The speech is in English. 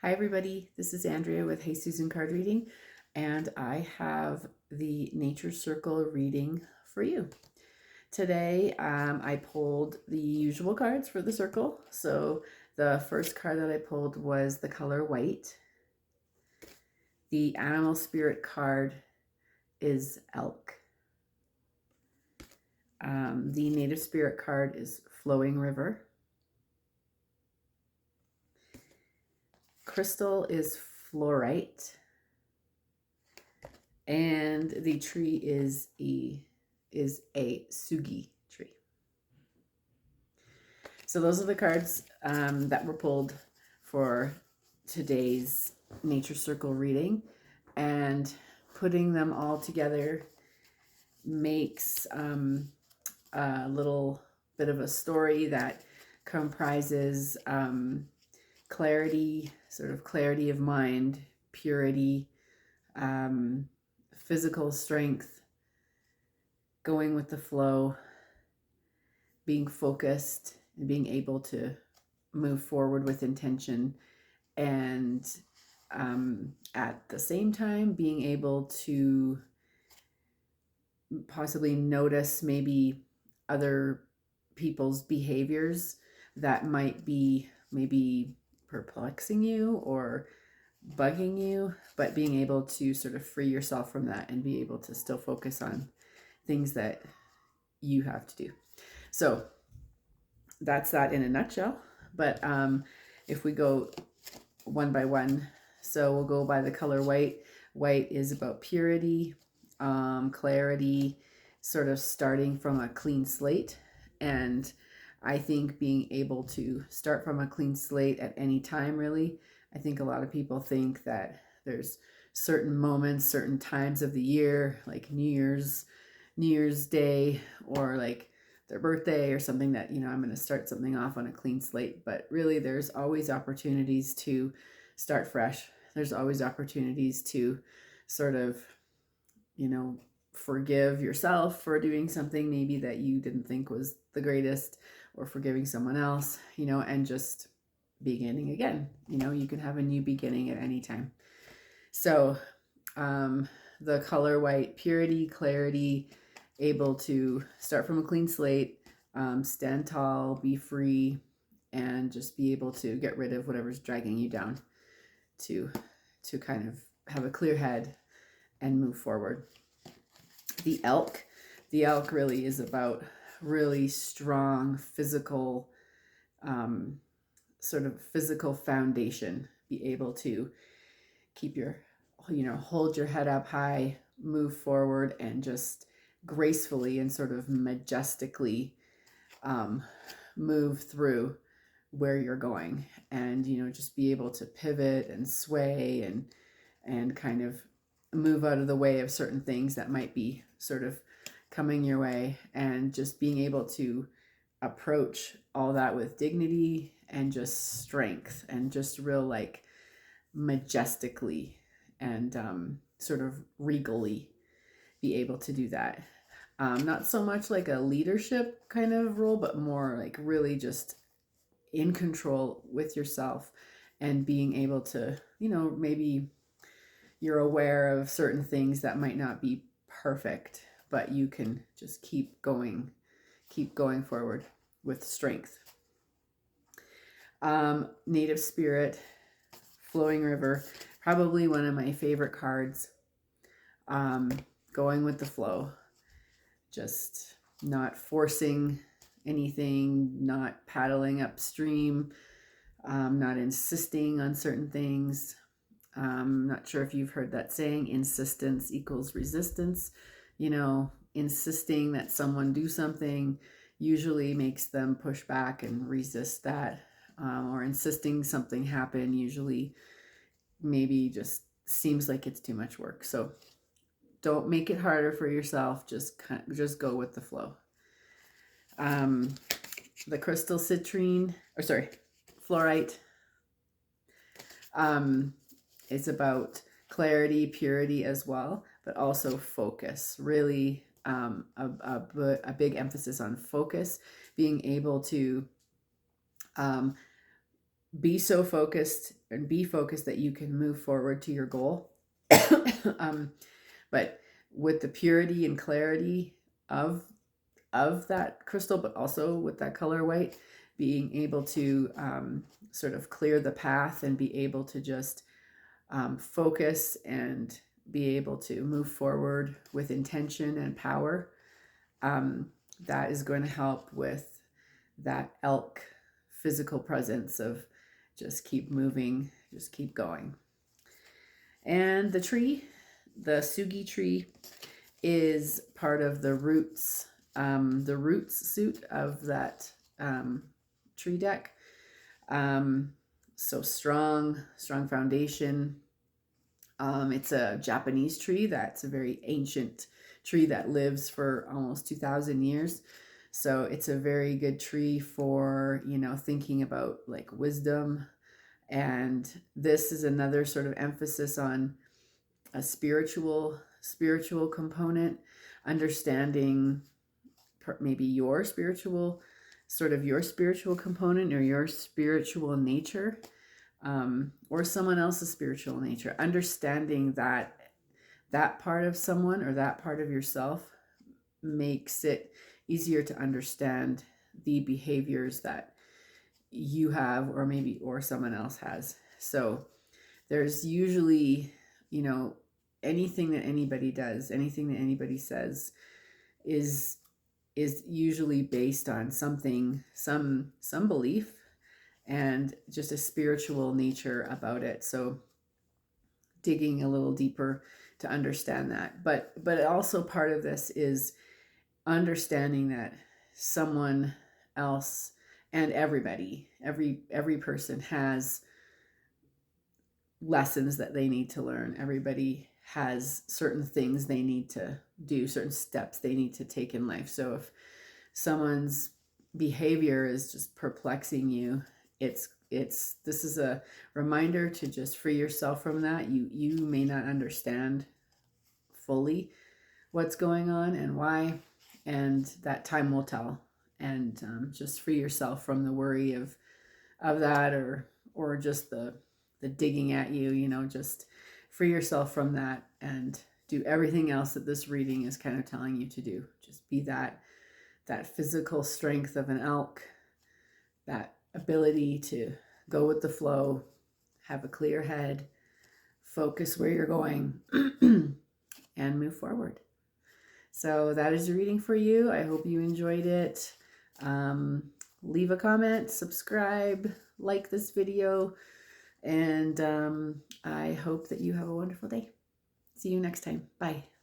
Hi everybody, this is Andrea with Hey Susan Card Reading, and I have the Nature Circle reading for you. Today I pulled the usual cards for the circle. So the first card that I pulled was the color white. The animal spirit card is elk. The native spirit card is flowing river. Crystal is fluorite. And the tree is a sugi tree. So those are the cards that were pulled for today's Nature Circle reading, and putting them all together makes a little bit of a story that comprises clarity, sort of clarity of mind, purity, physical strength, going with the flow, being focused, and being able to move forward with intention, and at the same time being able to possibly notice maybe other people's behaviors that might be maybe perplexing you or bugging you, but being able to sort of free yourself from that and be able to still focus on things that you have to do. So that's that in a nutshell. But if we go one by one, so we'll go by the color white. White is about purity, clarity, sort of starting from a clean slate. And I think being able to start from a clean slate at any time, really, I think a lot of people think that there's certain moments, certain times of the year, like New Year's Day, or like their birthday or something, that, you know, I'm going to start something off on a clean slate. But really, there's always opportunities to start fresh. There's always opportunities to sort of, you know, forgive yourself for doing something maybe that you didn't think was the greatest, or forgiving someone else, you know, and just beginning again. You know, you can have a new beginning at any time. So the color white, purity, clarity, able to start from a clean slate, stand tall, be free, and just be able to get rid of whatever's dragging you down, to kind of have a clear head and move forward. The elk really is about really strong physical, sort of physical foundation. Be able to keep your, you know, hold your head up high, move forward, and just gracefully and sort of majestically move through where you're going, and, you know, just be able to pivot and sway and kind of move out of the way of certain things that might be sort of coming your way, and just being able to approach all that with dignity and just strength, and just real like majestically and sort of regally be able to do that. Not so much like a leadership kind of role, but more like really just in control with yourself, and being able to, you know, maybe you're aware of certain things that might not be perfect, but you can just keep going forward with strength. Native Spirit, Flowing River, probably one of my favorite cards. Going with the flow, just not forcing anything, not paddling upstream, not insisting on certain things. Not sure if you've heard that saying, insistence equals resistance. You know, insisting that someone do something usually makes them push back and resist that, or insisting something happen usually maybe just seems like it's too much work. So don't make it harder for yourself. Just go with the flow. The crystal citrine, or sorry, fluorite, it's about clarity, purity as well, but also focus. Really, a big emphasis on focus, being able to be so focused and be focused that you can move forward to your goal. But with the purity and clarity of that crystal, but also with that color white, being able to sort of clear the path and be able to just focus and be able to move forward with intention and power. That is going to help with that elk physical presence of just keep moving, just keep going. And the tree, the Sugi tree, is part of the roots suit of that tree deck. So strong foundation. It's a Japanese tree that's a very ancient tree that lives for almost 2,000 years. So it's a very good tree for, thinking about like wisdom. And this is another sort of emphasis on a spiritual component, understanding maybe your spiritual component or your spiritual nature, or someone else's spiritual nature, understanding that part of someone or that part of yourself makes it easier to understand the behaviors that you have or someone else has. So there's usually, anything that anybody does, anything that anybody says is usually based on something, some belief and just a spiritual nature about it. So digging a little deeper to understand that. But also part of this is understanding that someone else and every person has lessons that they need to learn. Everybody has certain things they need to do, certain steps they need to take in life. So if someone's behavior is just perplexing you, this is a reminder to just free yourself from that. You may not understand fully what's going on and why, and that time will tell. And just free yourself from the worry of that, or just the digging at you. Just free yourself from that and do everything else that this reading is kind of telling you to do. Just be that physical strength of an elk, that ability to go with the flow, have a clear head, focus where you're going, and move forward. So that is your reading for you. I hope you enjoyed it. Leave a comment, subscribe, like this video, and I hope that you have a wonderful day. See you next time. Bye.